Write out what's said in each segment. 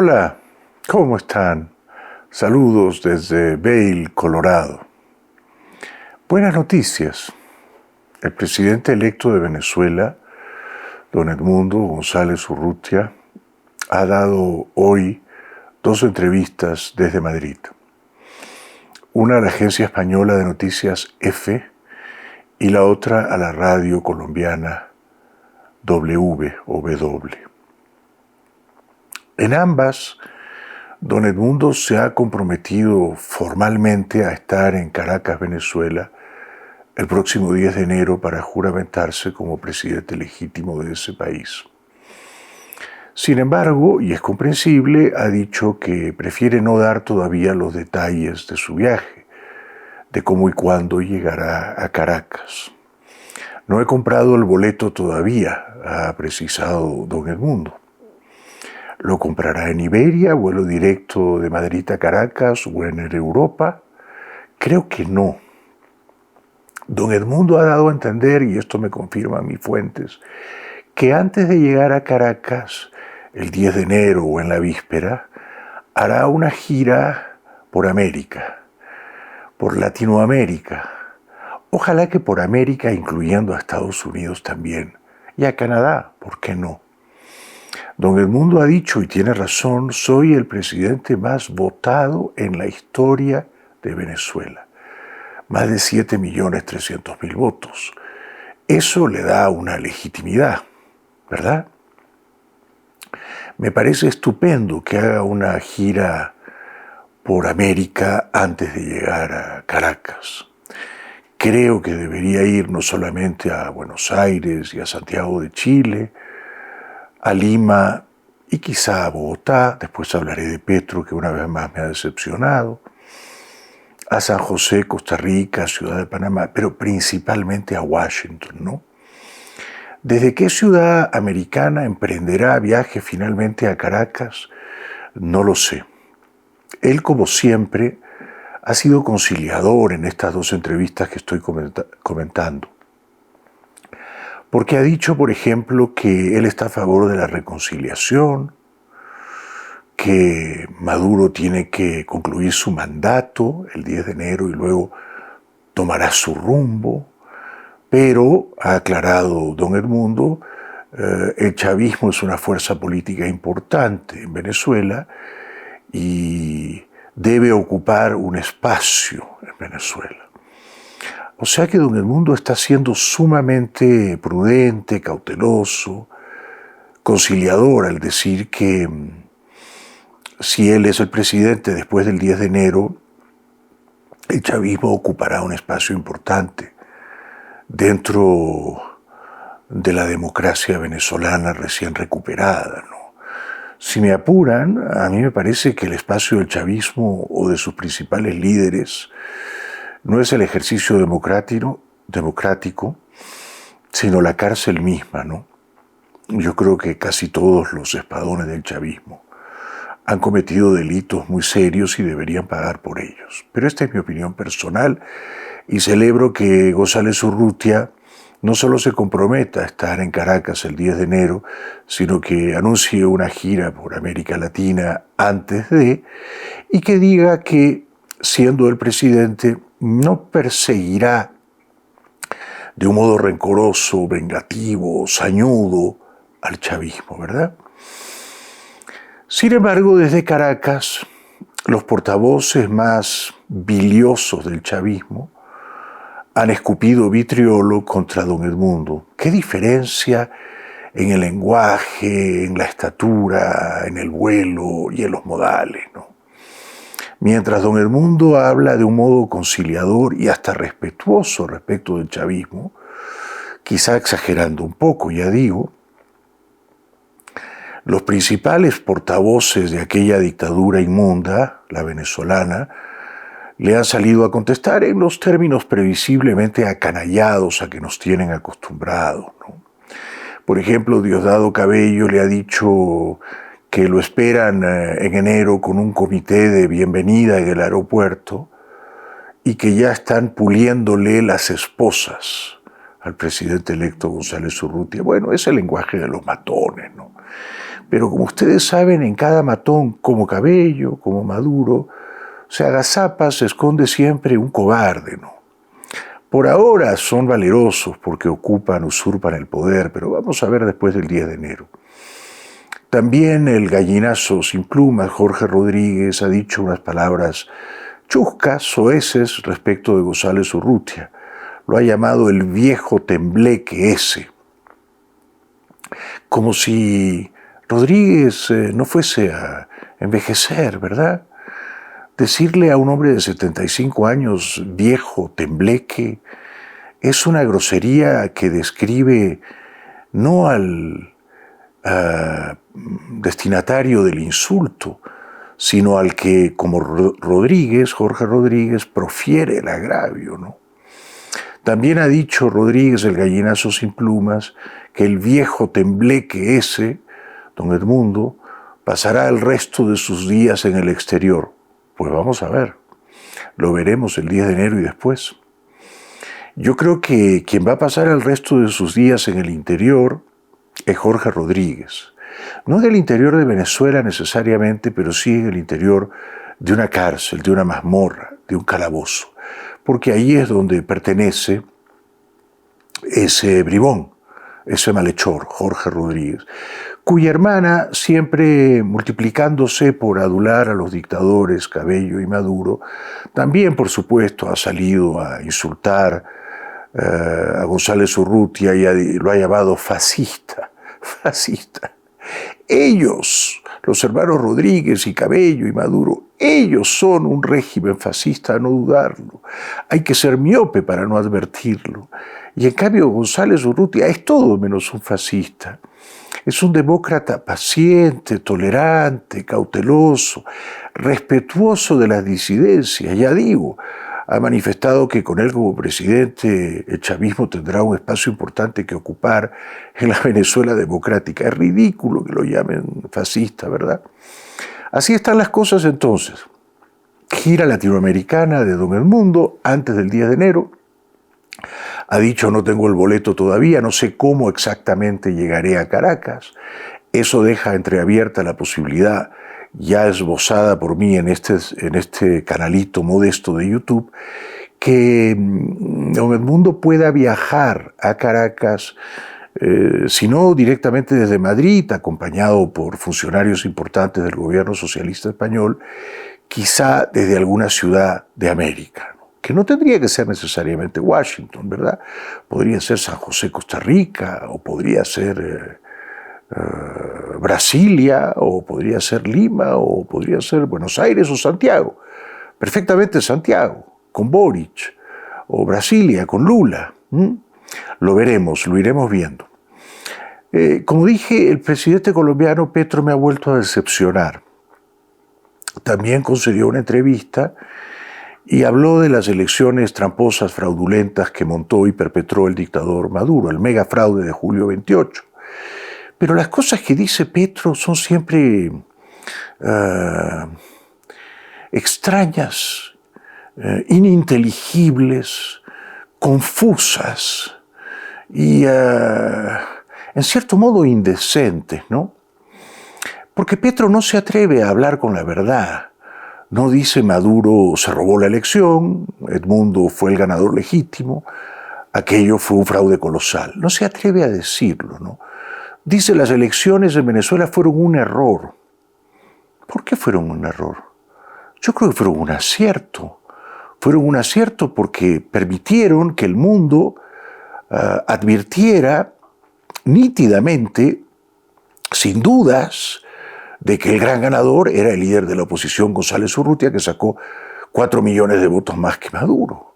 Hola, ¿cómo están? Saludos desde Vail, Colorado. Buenas noticias. El presidente electo de Venezuela, don Edmundo González Urrutia, ha dado hoy 2 entrevistas desde Madrid. Una a la agencia española de noticias EFE y la otra a la radio colombiana WOW. En ambas, don Edmundo se ha comprometido formalmente a estar en Caracas, Venezuela, el próximo 10 de enero para juramentarse como presidente legítimo de ese país. Sin embargo, y es comprensible, ha dicho que prefiere no dar todavía los detalles de su viaje, de cómo y cuándo llegará a Caracas. No he comprado el boleto todavía, ha precisado don Edmundo. ¿Lo comprará en Iberia, vuelo directo de Madrid a Caracas o en Air Europa? Creo que no. Don Edmundo ha dado a entender, y esto me confirman mis fuentes, que antes de llegar a Caracas, el 10 de enero o en la víspera, hará una gira por América, por Latinoamérica, ojalá que por América incluyendo a Estados Unidos también, y a Canadá, ¿por qué no? Don Edmundo ha dicho, y tiene razón, soy el presidente más votado en la historia de Venezuela. Más de 7.300.000 votos. Eso le da una legitimidad, ¿verdad? Me parece estupendo que haga una gira por América antes de llegar a Caracas. Creo que debería ir no solamente a Buenos Aires y a Santiago de Chile, a Lima y quizá a Bogotá, después hablaré de Petro, que una vez más me ha decepcionado, a San José, Costa Rica, Ciudad de Panamá, pero principalmente a Washington, ¿no? ¿Desde qué ciudad americana emprenderá viaje finalmente a Caracas? No lo sé. Él, como siempre, ha sido conciliador en estas 2 entrevistas que estoy comentando. Porque ha dicho, por ejemplo, que él está a favor de la reconciliación, que Maduro tiene que concluir su mandato el 10 de enero y luego tomará su rumbo, pero, ha aclarado don Edmundo, el chavismo es una fuerza política importante en Venezuela y debe ocupar un espacio en Venezuela. O sea que don Edmundo está siendo sumamente prudente, cauteloso, conciliador al decir que si él es el presidente después del 10 de enero, el chavismo ocupará un espacio importante dentro de la democracia venezolana recién recuperada, ¿no? Si me apuran, a mí me parece que el espacio del chavismo o de sus principales líderes no es el ejercicio democrático, sino la cárcel misma, ¿no? Yo creo que casi todos los espadones del chavismo han cometido delitos muy serios y deberían pagar por ellos. Pero esta es mi opinión personal y celebro que González Urrutia no solo se comprometa a estar en Caracas el 10 de enero, sino que anuncie una gira por América Latina antes de, y que diga que, siendo el presidente, no perseguirá de un modo rencoroso, vengativo, sañudo al chavismo, ¿verdad? Sin embargo, desde Caracas, los portavoces más biliosos del chavismo han escupido vitriolo contra don Edmundo. ¿Qué diferencia en el lenguaje, en la estatura, en el vuelo y en los modales, ¿no? Mientras don Edmundo habla de un modo conciliador y hasta respetuoso respecto del chavismo, quizá exagerando un poco, ya digo, los principales portavoces de aquella dictadura inmunda, la venezolana, le han salido a contestar en los términos previsiblemente acanallados a que nos tienen acostumbrados, ¿no? Por ejemplo, Diosdado Cabello le ha dicho que lo esperan en enero con un comité de bienvenida en el aeropuerto y que ya están puliéndole las esposas al presidente electo González Urrutia. Bueno, es el lenguaje de los matones, ¿no? Pero como ustedes saben, en cada matón, como Cabello, como Maduro, se agazapa, se esconde siempre un cobarde, ¿no? Por ahora son valerosos porque ocupan, usurpan el poder, pero vamos a ver después del 10 de enero. También el gallinazo sin plumas, Jorge Rodríguez, ha dicho unas palabras chuscas, soeces, respecto de González Urrutia. Lo ha llamado el viejo tembleque ese. Como si Rodríguez no fuese a envejecer, ¿verdad? Decirle a un hombre de 75 años, viejo tembleque, es una grosería que describe no al destinatario del insulto, sino al que, como Rodríguez, Jorge Rodríguez, profiere el agravio, ¿no? También ha dicho Rodríguez, el gallinazo sin plumas, que el viejo tembleque ese, don Edmundo, pasará el resto de sus días en el exterior. Pues vamos a ver, lo veremos el 10 de enero y después. Yo creo que quien va a pasar el resto de sus días en el interior es Jorge Rodríguez. No en el interior de Venezuela necesariamente, pero sí en el interior de una cárcel, de una mazmorra, de un calabozo. Porque ahí es donde pertenece ese bribón, ese malhechor, Jorge Rodríguez, cuya hermana, siempre multiplicándose por adular a los dictadores Cabello y Maduro, también, por supuesto, ha salido a insultar a González Urrutia y lo ha llamado fascista. Fascista. Ellos, los hermanos Rodríguez y Cabello y Maduro, ellos son un régimen fascista, a no dudarlo. Hay que ser miope para no advertirlo. Y en cambio González Urrutia es todo menos un fascista. Es un demócrata paciente, tolerante, cauteloso, respetuoso de las disidencias. Ya digo, ha manifestado que con él como presidente el chavismo tendrá un espacio importante que ocupar en la Venezuela democrática. Es ridículo que lo llamen fascista, ¿verdad? Así están las cosas entonces. Gira latinoamericana de Don Edmundo antes del 10 de enero. Ha dicho, no tengo el boleto todavía, no sé cómo exactamente llegaré a Caracas. Eso deja entreabierta la posibilidad, ya esbozada por mí en este canalito modesto de YouTube, que Don Edmundo pueda viajar a Caracas, si no directamente desde Madrid, acompañado por funcionarios importantes del gobierno socialista español, quizá desde alguna ciudad de América, ¿no? Que no tendría que ser necesariamente Washington, ¿verdad? Podría ser San José, Costa Rica, o podría ser Brasilia, o podría ser Lima, o podría ser Buenos Aires o Santiago. Perfectamente Santiago, con Boric, o Brasilia, con Lula. Lo veremos, lo iremos viendo. Como dije, el presidente colombiano Petro me ha vuelto a decepcionar. También concedió una entrevista y habló de las elecciones tramposas, fraudulentas que montó y perpetró el dictador Maduro, el mega fraude de julio 28. Pero las cosas que dice Petro son siempre extrañas, ininteligibles, confusas y en cierto modo indecentes, ¿no? Porque Petro no se atreve a hablar con la verdad. No dice Maduro se robó la elección, Edmundo fue el ganador legítimo, aquello fue un fraude colosal. No se atreve a decirlo, ¿no? Dice las elecciones en Venezuela fueron un error. ¿Por qué fueron un error? Yo creo que fueron un acierto. Fueron un acierto porque permitieron que el mundo advirtiera nítidamente, sin dudas, de que el gran ganador era el líder de la oposición, González Urrutia, que sacó 4 millones de votos más que Maduro.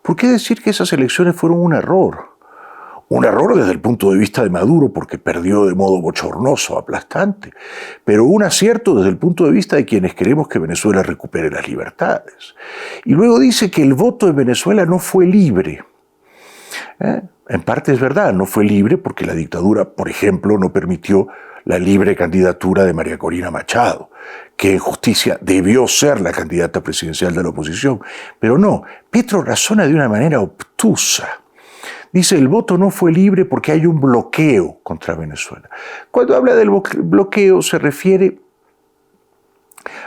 ¿Por qué decir que esas elecciones fueron un error? Un error desde el punto de vista de Maduro, porque perdió de modo bochornoso, aplastante, pero un acierto desde el punto de vista de quienes queremos que Venezuela recupere las libertades. Y luego dice que el voto en Venezuela no fue libre. En parte es verdad, no fue libre porque la dictadura, por ejemplo, no permitió la libre candidatura de María Corina Machado, que en justicia debió ser la candidata presidencial de la oposición. Pero no, Petro razona de una manera obtusa. Dice, el voto no fue libre porque hay un bloqueo contra Venezuela. Cuando habla del bloqueo se refiere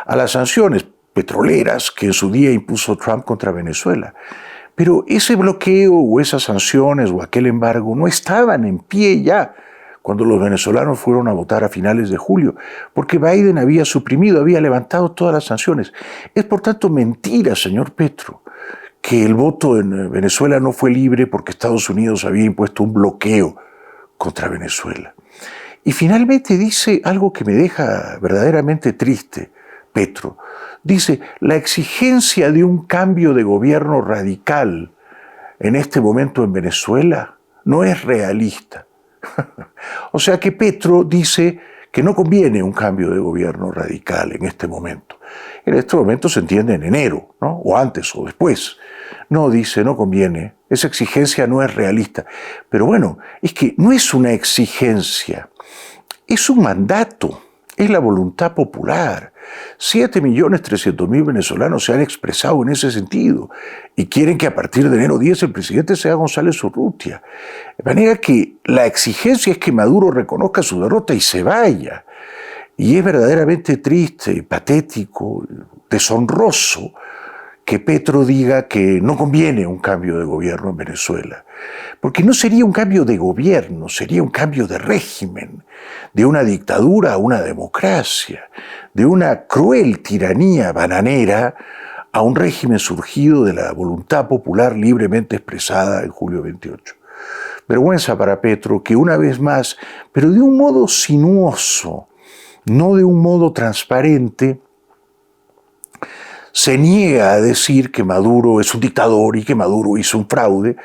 a las sanciones petroleras que en su día impuso Trump contra Venezuela. Pero ese bloqueo o esas sanciones o aquel embargo no estaban en pie ya cuando los venezolanos fueron a votar a finales de julio, porque Biden había suprimido, había levantado todas las sanciones. Es por tanto mentira, señor Petro, que el voto en Venezuela no fue libre porque Estados Unidos había impuesto un bloqueo contra Venezuela. Y finalmente dice algo que me deja verdaderamente triste, Petro. Dice, la exigencia de un cambio de gobierno radical en este momento en Venezuela no es realista. O sea que Petro dice que no conviene un cambio de gobierno radical en este momento. En este momento se entiende en enero, ¿no? O antes o después. No, dice, no conviene. Esa exigencia no es realista. Pero bueno, es que no es una exigencia, es un mandato, es la voluntad popular. 7.300.000 venezolanos se han expresado en ese sentido y quieren que a partir de enero 10 el presidente sea González Urrutia. De manera que la exigencia es que Maduro reconozca su derrota y se vaya. Y es verdaderamente triste, patético, deshonroso que Petro diga que no conviene un cambio de gobierno en Venezuela. Porque no sería un cambio de gobierno, sería un cambio de régimen, de una dictadura a una democracia, de una cruel tiranía bananera a un régimen surgido de la voluntad popular libremente expresada en julio 28. Vergüenza para Petro que una vez más, pero de un modo sinuoso, no de un modo transparente, se niega a decir que Maduro es un dictador y que Maduro hizo un fraude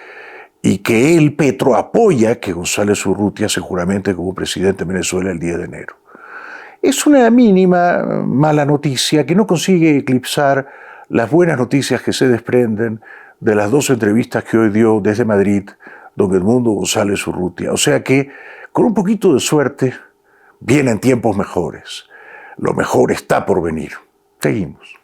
y que él, Petro, apoya que González Urrutia se juramente como presidente de Venezuela el 10 de enero. Es una mínima mala noticia que no consigue eclipsar las buenas noticias que se desprenden de las 2 entrevistas que hoy dio desde Madrid don Edmundo González Urrutia. O sea que, con un poquito de suerte, vienen tiempos mejores. Lo mejor está por venir. Seguimos.